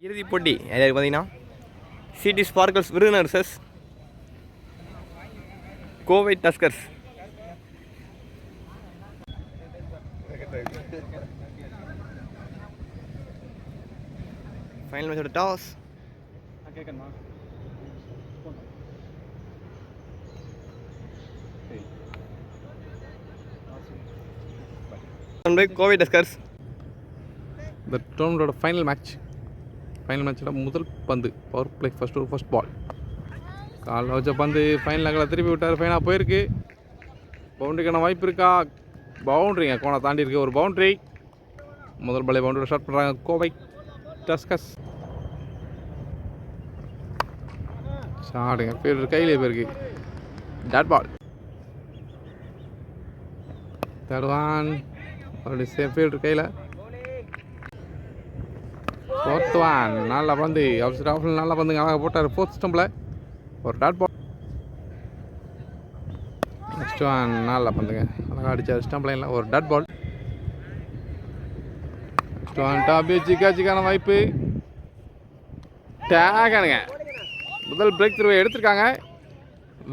இறுதிப் போட்டி யாருக்கு பார்த்தீங்கன்னா City Sparkles Virudhunagar versus Kovai Tuskers. Final மேட்சோட டாஸ். கோவை டஸ்கர்ஸ். இந்த டோர்னமெண்டோட ஃபைனல் மேட்சோட முதல் பந்து பவர் பிளே ஃபர்ஸ்ட் பால். காலில் வச்ச பந்து ஃபைனல் அங்கே திருப்பி விட்டார். ஃபைனாக போயிருக்கு. பவுண்ட்ரிக்கான வாய்ப்பு இருக்கா? பவுண்ட்ரிங்க, கோனை தாண்டி இருக்கு. ஒரு பவுண்ட்ரி. முதல் பாலே பவுண்டரி ஸ்டார்ட் பண்ணுறாங்க கோவை டஸ்கர்ஸ். ஷாட்டுங்க, ஃபீல்டர் கையிலே போயிருக்கு. Dot ball. தேர்ட் மறுபடியும் சேம் ஃபீல்டர் கையில். ஃபோர்த் ஒன் நல்லா பந்து. அவசர நல்லா பந்துங்க, அழகாக போட்டார். ஃபோர்த் ஸ்டம்பில் ஒரு டாட் பால். நெக்ஸ்ட் ஒன் நல்லா பந்துங்க, அழகாக அடித்தார். ஸ்டம்ப் லைனில் ஒரு dot ball. Next one top சிக்கான வாய்ப்பு. டேகானுங்க. முதல் பிரேக் த்ரூவை எடுத்திருக்காங்க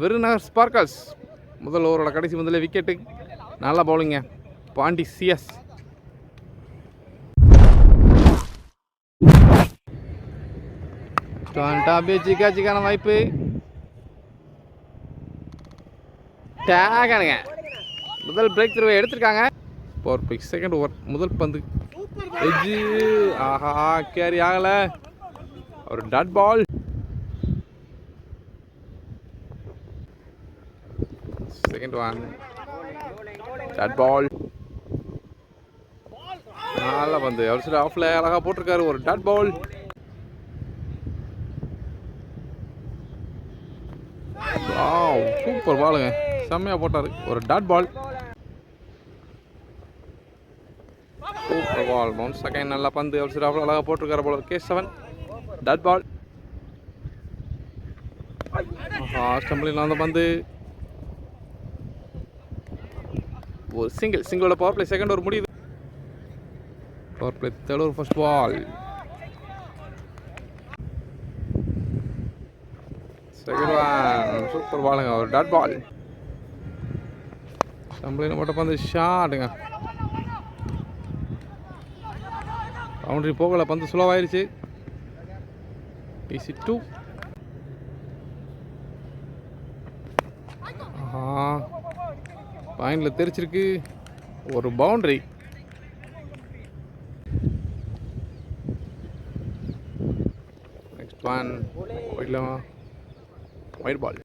விருதுநகர் ஸ்பார்க்கல்ஸ். முதல் ஓவரோட கடைசி முதல்ல விக்கெட்டு. நல்லா பவுலிங்க பாண்டி சிஎஸ். சிக்கான வாய்ப்பு. டேகானுங்க. முதல் பிரேக் த்ரூவை எடுத்திருக்காங்க. Power pick second over. முதல் பந்து எஜ்ஜு. ஆஹா, கேரி ஆகலை. ஒரு dot ball. Second one dot ball. நல்லா பந்து. அவசர ஆஃப்ல அழகாக போட்டிருக்காரு. ஒரு டாட் பால். சூப்பர் பாலுங்க, செம்மையாக போட்டார். ஒரு டாட் பால். சூப்பர் பால். பவுன்ஸ் செகண்ட் நல்லா பந்து. அவசர ஆஃப்ல அழகாக போட்டிருக்காரு போல. K7 dot ball. ஸ்டம்பிளில் வந்த பந்து. ஒரு சிங்கிளோட பவர் பிளே செகண்ட் ஓவர் முடியுது. Power play third over first ball. Second one super பாலுங்க, ஒரு டாட் பால். ஸ்டம்பிளில் போட்ட பந்து. ஷாட்டுங்க, பவுண்டரி போகலை. பந்து ஸ்லோவாயிருச்சு. ஈஸி 2. பாயிண்டில் தெரிச்சிருக்கு. ஒரு boundary. Next one white ball.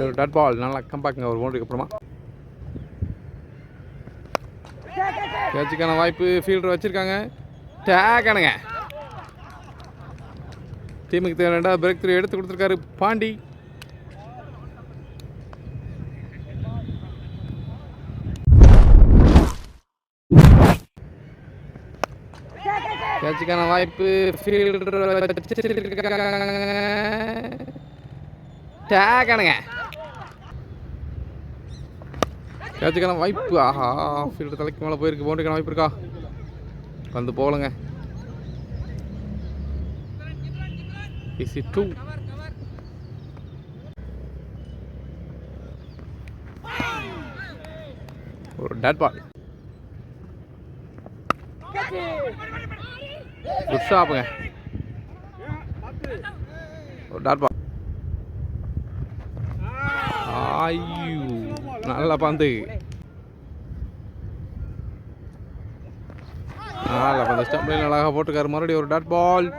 ஒரு டாட் பால். நல்லா கம்பேக்ங்க ஒரு பவுண்டரிக்கு அப்புறமா. கேட்சுக்கான வாய்ப்பு ஃபீல்டர் வச்சிருக்காங்க. டேகானுங்க. டீமுக்கு தேவை 2வது பிரேக் த்ரூ எடுத்து கொடுத்துருக்காரு பாண்டி. கேட்சுக்கான வாய்ப்பு ஃபீல்டர் டேகானுங்க. கேட்சுக்கான வாய்ப்பு. ஆஹா, ஃபீல்டர் தலைக்கு மேலே போயிருக்கு. பவுண்டரிக்கான வாய்ப்பு இருக்கா? வந்து போகலங்க. Easy 2. ஒரு டாட் பால். குட் ஷாப்புங்க. ஒரு டாட் பால். ஐயோ, நல்ல பந்து. நல்ல பந்து. ஸ்டம்ப் லைன் அழகாக போட்டுருக்காரு. மறுபடியும் ஒரு dot ball.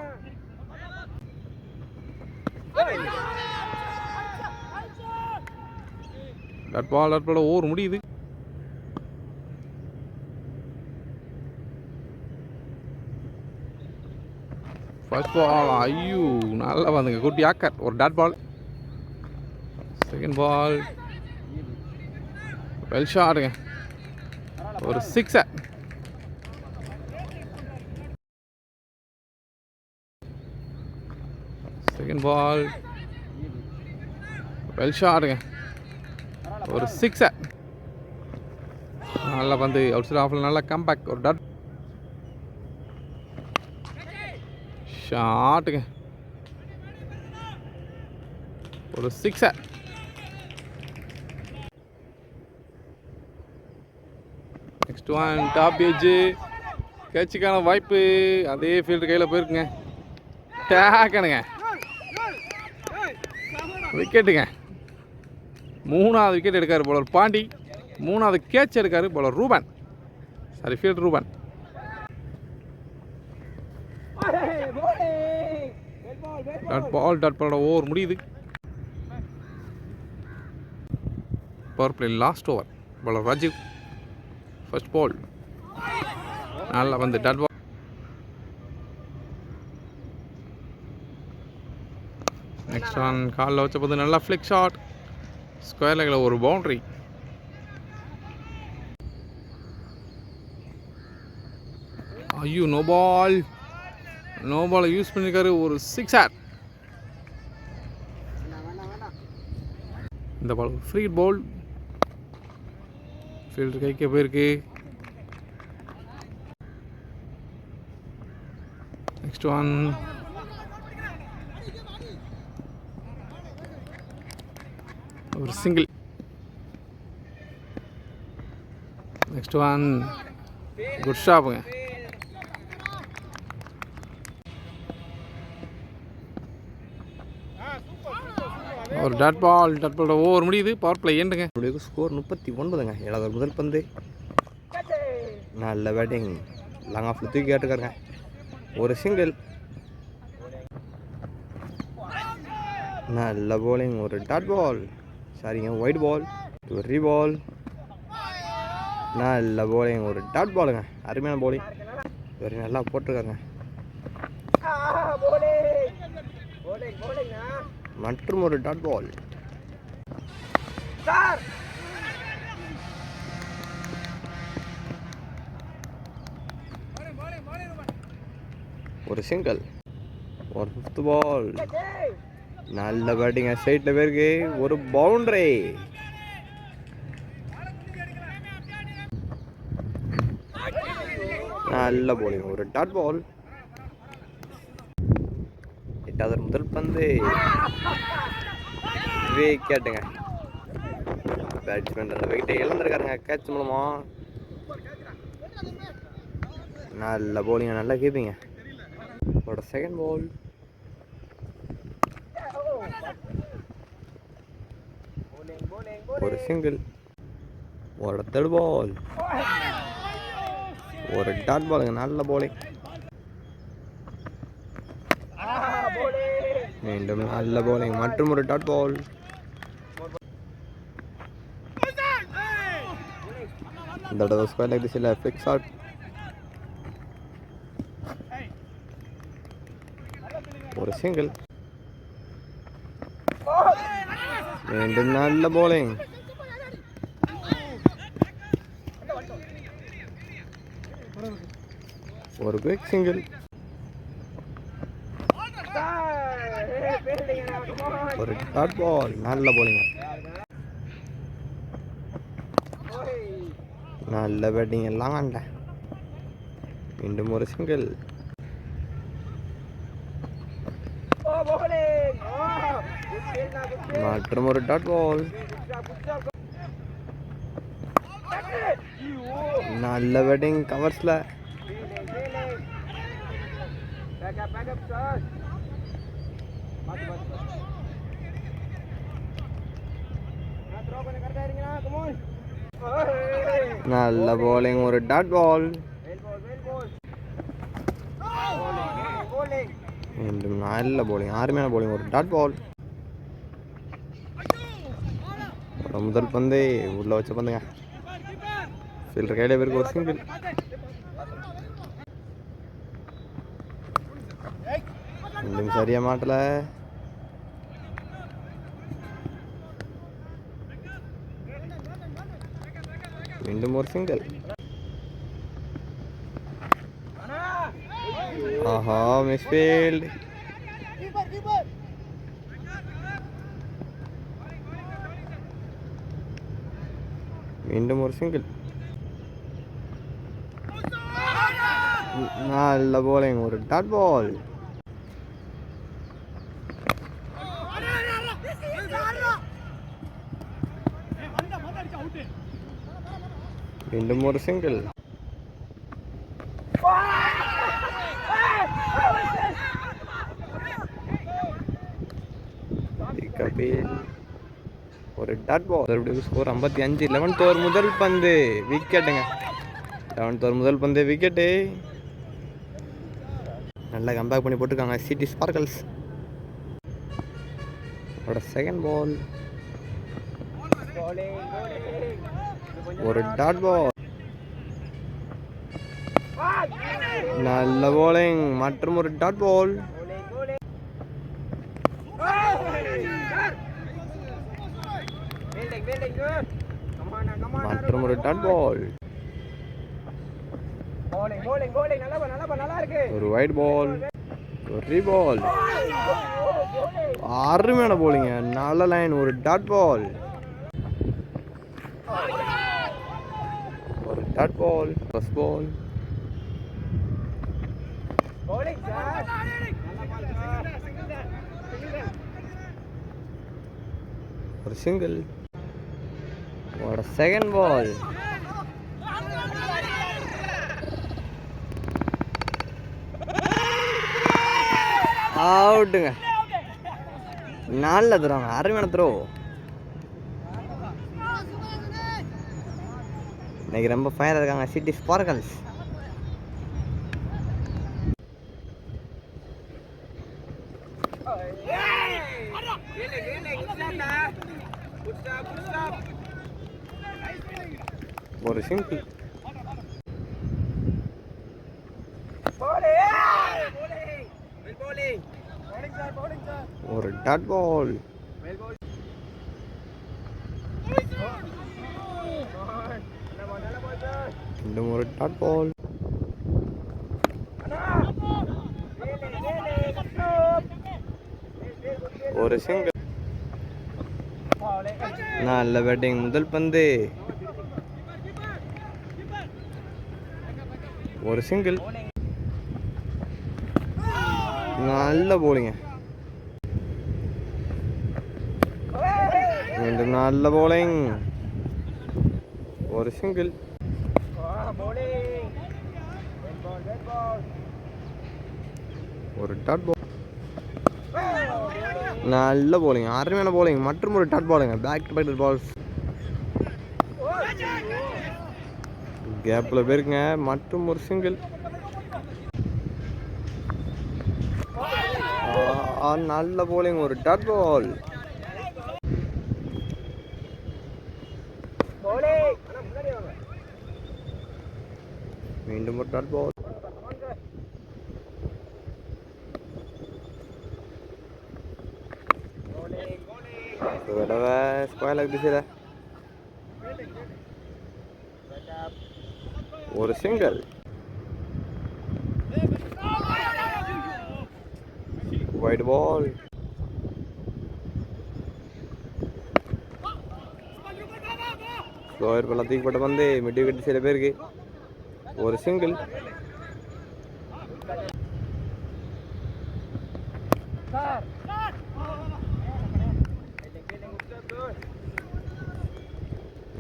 Dot ball over முடியுது. First ball. ஐயோ, நல்லா வந்துங்க. Good yorker. ஒரு dot ball. Second ball well ஷாட்டுங்க. ஒரு 6. செகண்ட் பால் வெல் ஷாட்டுங்க. ஒரு 6. நல்லா பந்து அவுட் சைட் ஆஃபில் நல்லா கம்பேக் ஒரு டாட் ஷாட்டுங்க ஒரு 6. நெக்ஸ்ட் ஒன் டாப் ஏஜ் கேட்சுக்கான வாய்ப்பு அதே ஃபீல்டு கையில் போயிருக்குங்க. டேக்கனுங்க விக்கெட்டுங்க. 3வது விக்கெட் எடுக்கார் பவுலர் பாண்டி. 3வது கேட்ச் எடுக்கார் bowler Ruban. Sorry field Ruban. Dot பாலோட ஓவர் முடியுது. Power play last over bowler Rajeev. First ball நல்லா வந்து டாட் பால். நெக்ஸ்ட் ஒன் காலில் வச்ச போது நல்லா ஃப்ளிக் ஷாட் ஸ்கொயர் லெக்கில் ஒரு பவுண்ட்ரி. ஐயோ நோ பால் யூஸ் பண்ணியிருக்காரு ஒரு 6. இந்த பால் ஃப்ரீ பால் ஃபீல்டர் கைக்கு போயிருக்கு. நெக்ஸ்ட் ஒன் ஒரு சிங்கிள். நெக்ஸ்ட் ஒன் குட் ஷாப்புங்க. ஒரு டாட் பாலோட ஓவர் முடியுது. பவர் பிளே ஏண்டுங்க. ஸ்கோர் 39ங்க. 7வது முதல் பந்து நல்ல பேட்டிங் லாங் ஆஃப்ல தூக்கி கேட்டுக்காருங்க. ஒரு சிங்கிள். நல்ல போலிங் ஒரு டாட் பால் சாரிங்க ஒயிட் பால் ஒரு பால். நல்ல போலிங் ஒரு டாட் பாலுங்க. அருமையான போலிங் வெரி நல்லா போட்டிருக்காருங்க. மற்றும் ஒரு டாட் பால். ஒரு சிங்கிள் ஒரு 5th பால். நல்ல பேட்டிங் சைட்ல பேருக்கு ஒரு பவுண்டரி. நல்ல போலிங் ஒரு டாட் பால். 8வது முதல் பந்து விக்கெட்டுங்க. பேட்ஸ்மேன் அந்த விக்கெட்டை இழந்திருக்காருங்க கேட்ச் மூலமா. நல்ல போலிங்க நல்லா கீப்பிங்க. ஒரு செகண்ட் பால் ஒரு சிங்கிள் ஒரு 3rd பால் ஒரு டாட் பாலுங்க. நல்ல போலிங் மீண்டும் நல்ல போலிங் மற்றும் ஒரு டாட் பால். இந்த தடவை ஸ்கொயர் லெக் திசையில் ஃபிளிக் ஷாட். ஒரு சிங்கிள் மீண்டும் நல்ல போலிங். ஒரு குயிக் சிங்கிள் ஒரு டாட் பால். நல்ல போலிங் நல்ல பேட்டிங் எல்லாம் ஆண்ட. மீண்டும் ஒரு சிங்கிள் மற்றும் ஒரு டாட் பால். நல்ல பேட்டிங் கவர்ஸ்ல. நல்ல போலிங் ஒரு டாட் பால். மீண்டும் நல்ல போலிங் அருமையான போலிங் ஒரு டாட் பால். முதல் பந்து உள்ள வச்ச பந்துங்க. ஃபீல்டர் கையில பேருக்கு ஒரு சிங்கிள். மீண்டும் சரியா மாட்டல. மீண்டும் ஒரு சிங்கிள். ஆஹா மிஸ்ஃபீல்ட். மீண்டும் ஒரு சிங்கிள். நல்ல bowling, ஒரு டாட் பால். மீண்டும் ஒரு சிங்கிள். கபில் ஒரு டாட் பால். மறுபடியும் ஸ்கோர் 55. 11th ஓவர் முதல் பந்து விக்கெட்டுங்க. 11th ஓவர் முதல் பந்து விக்கெட்டு. நல்லா கம்பேக் பண்ணி போட்டிருக்காங்க சிட்டி ஸ்பார்க்கல்ஸ். செகண்ட் பால் ஒரு டாட் பால். நல்ல bowling, மற்றும் ஒரு டாட் பால். மற்றும் ஒரு டாட் பால். ஒரு வைட் பால், ஒரு பால். அருமையான போலிங்க, நல்ல லைன், ஒரு டாட் பால். ஒரு டாட் பால். ஃபர்ஸ்ட் பால் ஒரு சிங்கிள். ஒரு செகண்ட் பால். அவுட்டுங்க. நல்ல த்ரோங்க, அருமையான த்ரோ. இன்னைக்கு ரொம்ப ஃபயராக இருக்காங்க சிட்டி ஸ்பார்க்கல்ஸ். ஒரு சிங்கிள். ஒரு டாட் பால். இன்னும் ஒரு டாட் பால். ஒரு சிங்கிள். நல்ல பேட்டிங், முதல் பந்து ஒரு சிங்கிள். நல்ல போலிங்க, மீண்டும் நல்ல போலிங். ஒரு சிங்கிள். ஒரு டாட் பால். நல்ல போலிங், அருமையான போலிங், மற்றும் ஒரு டாட் பாலுங்க. Back to back balls. கேப்ல போயிருங்க, மற்றும் ஒரு சிங்கிள். நல்ல போலிங், ஒரு டாட் பால். மீண்டும் ஒரு டாட் பால். தடவை ஸ்கொயர் லெக் திசையில ஒரு சிங்கிள். Wide ball. ஸ்லோயர் பல்லாம் தூக்கிப்பட்ட பந்து மிட் விக்கெட் சில பேருக்கு. ஒரு சிங்கிள்.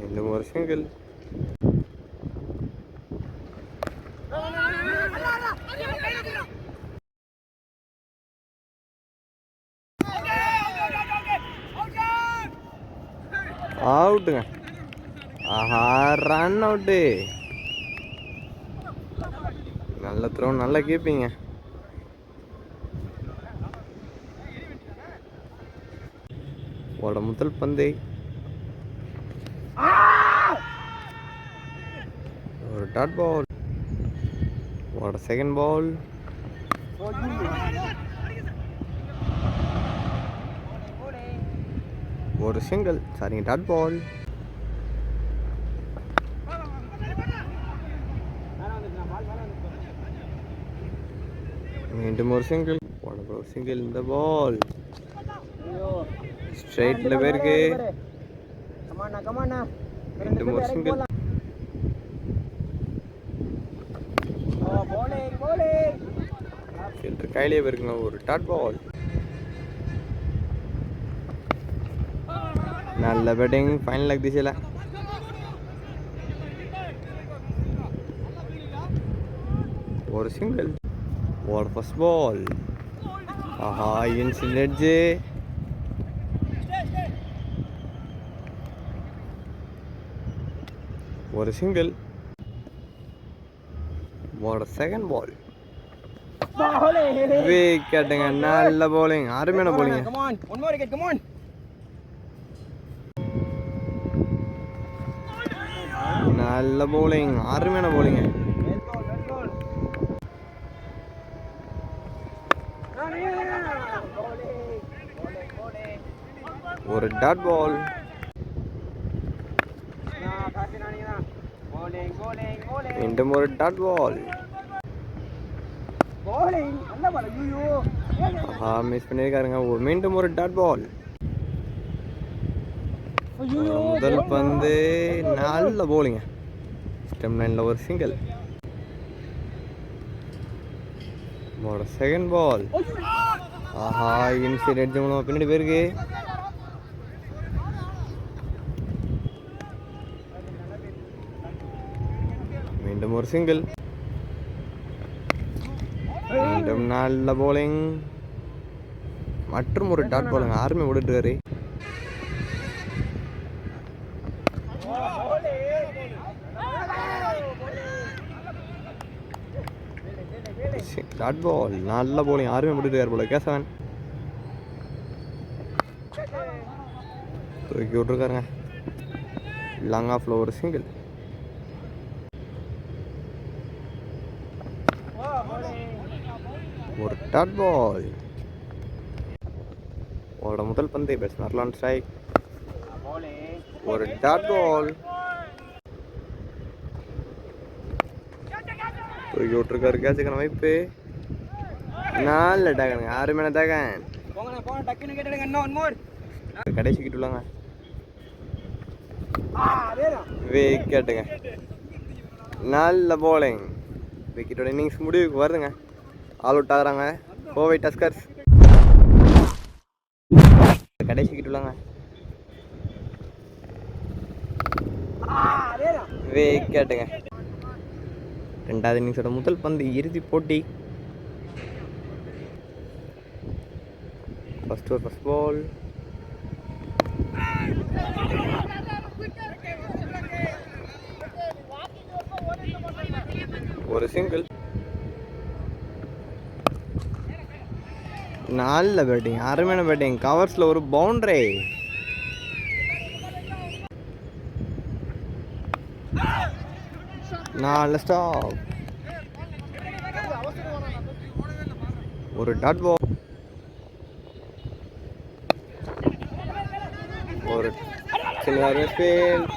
இன்னும் ஒரு சிங்கிள். அவுட்டுங்க. ஆஹா, ரன் அவுட்டு. நல்ல த்ரோ, நல்ல கீப்பிங்க. ஓட முதல் பந்து ஒரு டாட் பால். ஓட செகண்ட் பால் ஒரு சிங்கிள். சரிங்க, டாட் பால். மீண்டும் ஒரு சிங்கிள். ஒரு சிங்கிள். இந்த பால் ஸ்ட்ரைட்ல போயிருக்கு. மீண்டும் ஒரு சிங்கிள். ஃபீல்டர் கையிலே இருக்குங்க. ஒரு டாட் பால். நல்ல பேட்டிங். ஃபைனல் லெக் திசையில் ஒரு சிங்கிள். ஒரு ஃபர்ஸ்ட் பால். ஆஹா, இன்சில் எட்ஜு. ஒரு சிங்கிள். ஒரு செகண்ட் பால். விக்கெட்டுங்க. நல்ல bowling. அருமையான bowling. நல்ல bowling. அருமையான bowling. ஒரு டாட் பால். மீண்டும் ஒரு டாட் பால். மிஸ் பண்ணியிருக்காருங்க. மீண்டும் ஒரு டாட் பால். முதல் பந்து. நல்ல bowling. ஸ்டெம் லைனில் ஒரு சிங்கிள். ஒரு செகண்ட் பால். ஆஹா, இன்சைட் எட்ஜ் மூலமாக பின்னாடி போயிருக்கு. மீண்டும் ஒரு சிங்கிள். மீண்டும் நல்ல bowling. மற்றும் ஒரு டாட் பாலுங்க. ஆர்மி ஓடிட்டுருக்காரு. Dot ball. நல்ல bowling. ஆர்மி ஓடிட்டுருக்காரு போல. கேசவன் தூக்கி விட்டுருக்காருங்க. லாங் ஆஃப்ல ஒரு சிங்கிள். ஒரு டாட் பால். ஓட முதல் பந்து பேட்ஸ்மேன் ஆன் ஸ்ட்ரைக். ஒரு டாட் பால். தூக்கி விட்டுருக்காரு. கேட்சுக்கான வாய்ப்பு. நல்ல டேகனுங்க. அருமையான டேகன். கடைசி கிட்டுலாங்க. விக்கெட்டுங்க. நல்ல bowling. விக்கெட்டோட இன்னிங்ஸ் முடிவுக்கு வருதுங்க. ஆல் அவுட் ஆகுறாங்க கோவை டஸ்கர்ஸ். கடைசி கிட்டுலாங்க. விக்கெட்டுங்க. ரெண்டாவது இன்னிங்ஸோட முதல் பந்து. இறுதி போட்டி. First ball. ஒரு சிங்கிள். நல்ல பேட்டிங். அருமையான பேட்டிங். கவர்ஸ்ல ஒரு பவுண்டரி. நல்ல ஸ்டாப். ஒரு டாட் பால். ஒரு ஃபீல்ட்.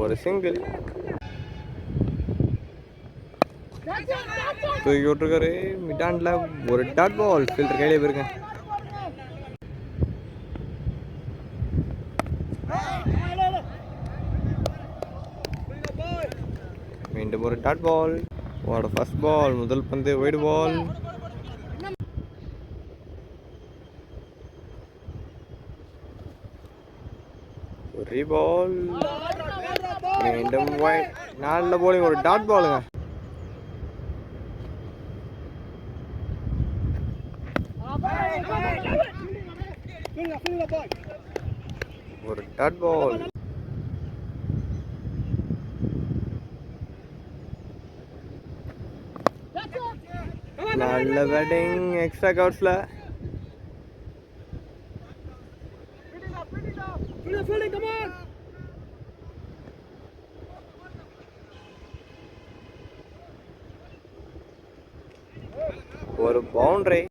ஒரு சிங்கிள். தூக்கி விட்டுருக்காரு. மிட்டான்ல ஒரு டாட் பால். ஃபீல்டர் கையிலே போயிருங்க. மீண்டும் ஒரு டாட் பால். ஒரு ஃபர்ஸ்ட் பால். முதல் பந்து வைட் பால். ஒரு பால். மீண்டும் வைட். நல்ல bowling. ஒரு டாட் பாலுங்க. ஒரு டாட் பால். நல்ல பேட்டிங். எக்ஸ்ட்ரா கவர்ஸ்ல. ஒரு பவுண்டரி.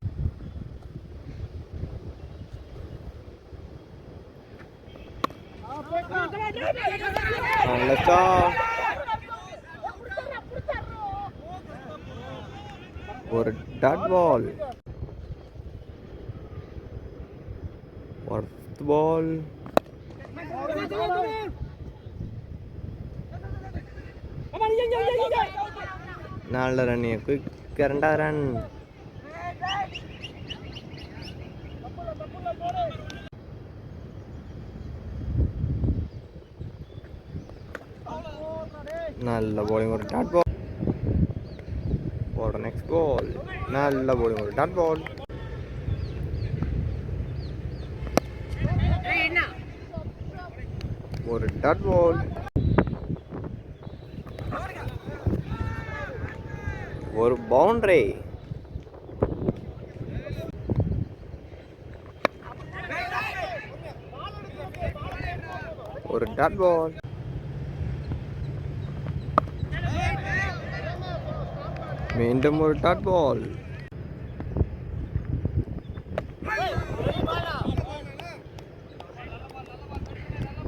நல்ல ஸ்டாப். ஒரு டாட் பால். ஒரு பால். நல்ல ரன், குயிக் 2வது ரன். நல்ல bowling, ஒரு டாட் பால். போட நெக்ஸ்ட் பால். நல்ல bowling, ஒரு டாட் பால். ஒரு டாட் பால். ஒரு பவுண்டரி. ஒரு டாட் பால். மீண்டும் ஒரு டாட் பால்.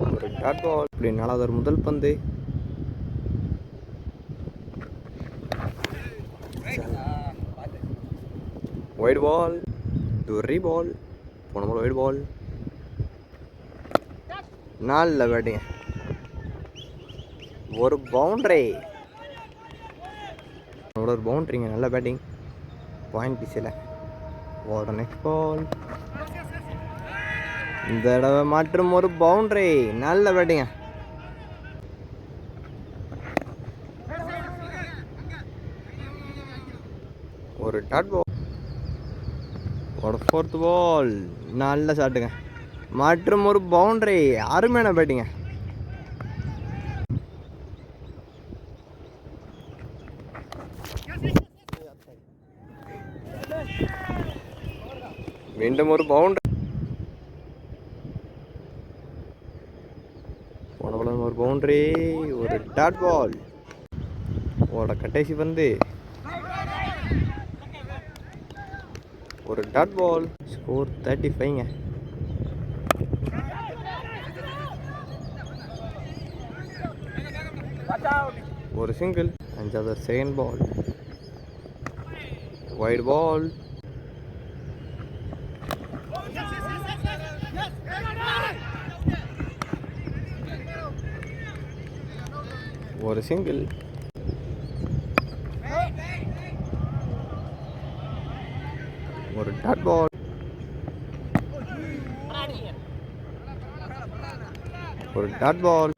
ஒரு டாட் பால். இப்படி 4வது முதல் பந்து. White ball. துரி பால். போன பால் ஒயிட் பால். நல்ல பேட்டிங், ஒரு பவுண்டரி. ஒரு பவுண்டரிங்க, நல்ல பேட்டிங். பாயிண்ட் பீஸில் ஓட நெக்ஸ்ட் பால். இந்த தடவை மற்றும் ஒரு பவுண்டரி. நல்ல பேட்டிங்க. ஒரு டாட் பால். ஒரு 4th பால். நல்ல ஷாட்டுங்க மற்றும் ஒரு பவுண்டரி. அருமையான பேட்டிங்க. மீண்டும் ஒரு பவுண்டரி. ஒரு பவுண்டரி, ஒரு டாட் பால். ஓட கடைசி பந்து. ஒரு டாட் பால். ஸ்கோர் 35ங்க. ஒரு சிங்கிள். 5வது செகண்ட் பால். White ball. ஒரு சிங்கிள். ஒரு டாட் பால். ஒரு டாட் பால்.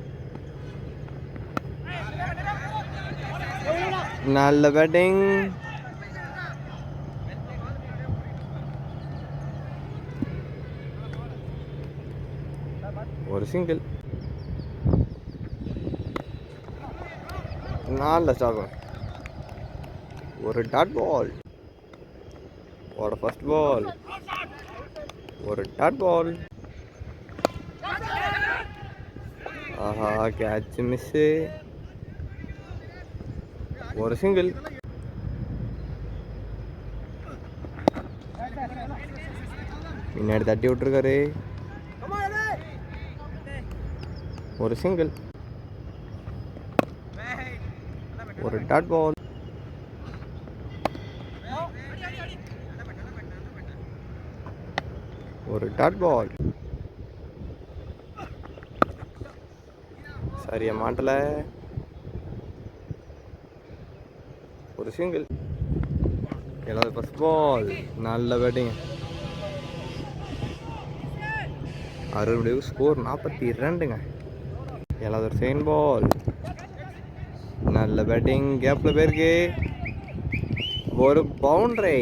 நல்ல பேட்டிங். ஒரு சிங்கிள். நல்ல ஸ்டாக். ஒரு டாட் பால். ஒரு ஃபர்ஸ்ட் பால். ஒரு டாட் பால். ஆஹா, கேட்ச் மிஸ்ஸு. ஒரு சிங்கிள். பின்னாடி தட்டி விட்டுருக்காரு. ஒரு சிங்கிள். ஒரு டாட் பால். ஒரு டாட் பால். சரியா மாட்டல. ஒரு சிங்கிள். 7வது ஃபர்ஸ்ட் பால். நல்ல பேட்டிங். அறுபடிவு ஸ்கோர் 42ங்க. 7வது செகண்ட் பால். நல்ல பேட்டிங். கேப்ல போயிருக்கு. ஒரு பவுண்டரி.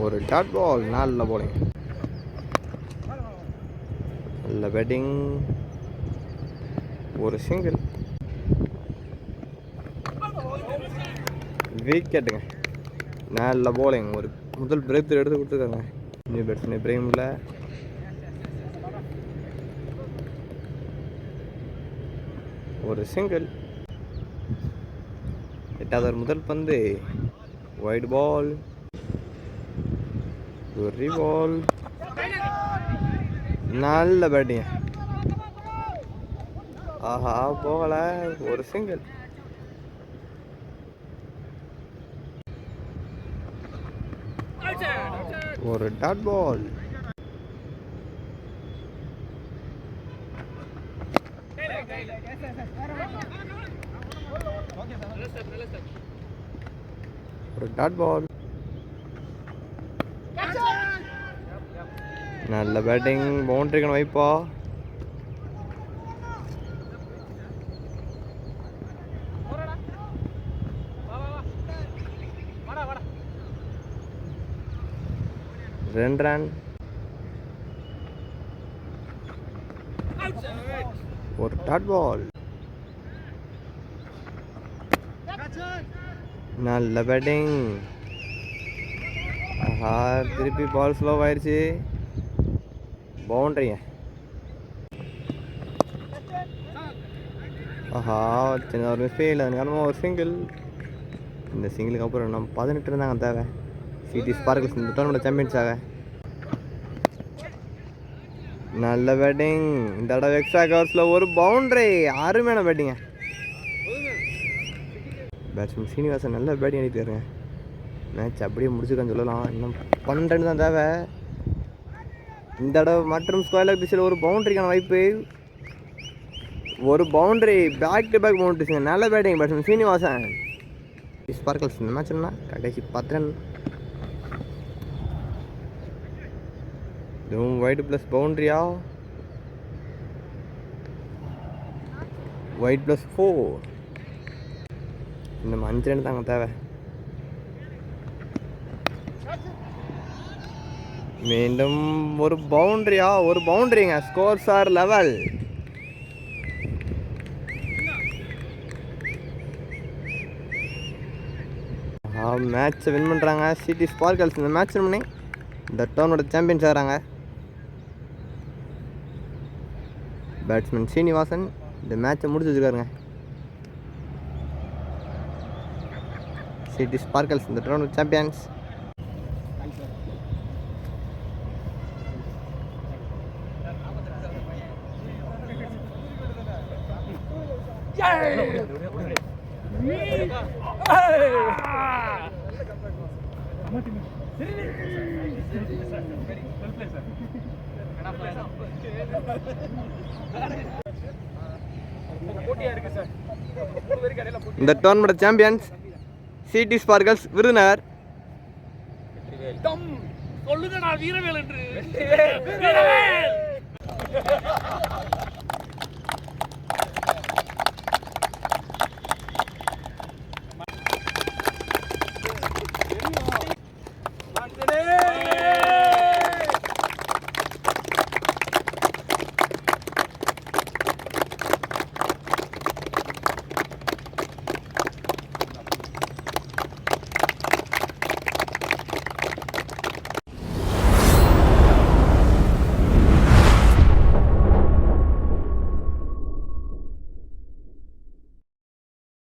ஒரு டாட் பால். நல்ல bowling. நல்ல பேட்டிங். ஒரு சிங்கிள். விக்கெட்டுங்க. நல்ல bowling. ஒரு முதல் பிரேக் எடுத்து கொடுத்துருக்காங்க நியூ பேட்ஸ்மேன் இப்ராஹிமில். ஒரு சிங்கிள். 8வது முதல் பந்து. White ball. ஒரு பால். நல்ல பேட்டிங். ஆஹா, போகல. ஒரு சிங்கிள். ஒரு டாட் பால். ஒரு டாட் பால். நல்ல பேட்டிங், பவுண்டரிக்கான வைப்பா. ரன். ஒரு டாட் பால். நல்ல பேட்டிங். ஆஹா, திருப்பி பால் ஸ்லோ ஆயிடுச்சு. பவுண்டரிங்க. ஆஹா, சின்ன ஒரு மிஸ்டேக், அதனால ஒரு சிங்கிள். இந்த சிங்கிளுக்கு அப்புறம் நம்ம 18 இருந்தாங்க தேவை. சிடி ஸ்பார்க்கிள்ஸ் இந்த டோர்னமெண்ட் சாம்பியன்ஸ் ஆக. நல்ல பேட்டிங். இந்த தடவை எக்ஸ்ட்ரா கவர்ஸில் ஒரு பவுண்டரி. அருமையான பேட்டிங்க. பேட்ஸ்மேன் சீனிவாசன் நல்ல பேட்டிங் அடிப்பாருங்க. மேட்ச் அப்படியே முடிச்சுக்கன்னு சொல்லலாம். இன்னும் 12 தான் தேவை. இந்த தடவை மற்றும் ஸ்கொயர் பிச்சில் ஒரு பவுண்டரிக்கான வாய்ப்பு. ஒரு பவுண்டரி, பேக் டு பேக் பவுண்டரிஸுங்க. நல்ல பேட்டிங் பேட்ஸ்மேன் சீனிவாசன். ஸ்பார்க்கிள்ஸ் இந்த மேட்ச்னா கடைசி 10 ரன். இதுவும் ஒயிட் ப்ளஸ் பவுண்டரியா? Wide plus 4. இன்னும் 5 ரன் தாங்க தேவை. மீண்டும் ஒரு பவுண்டரியா? ஒரு பவுண்டரிங்க. Scores are level. மேட்ச்சை வின் பண்ணுறாங்க சிடி ஸ்பார்க்கிள்ஸ். இந்த மேட்ச் வின் பண்ணி இந்த டோர்னோட சாம்பியன்ஸ் ஆகிறாங்க. பேட்ஸ்மேன் சீனிவாசன் இந்த மேட்சை முடிச்சு வச்சுருக்காருங்க. சிடி ஸ்பார்க்கிள்ஸ் இந்த டோர்னமெண்ட் சாம்பியன்ஸ். இந்த tournament champions City Sparkles Virudhunagar. சொல்லுங்க நான் வீரவேல் என்று.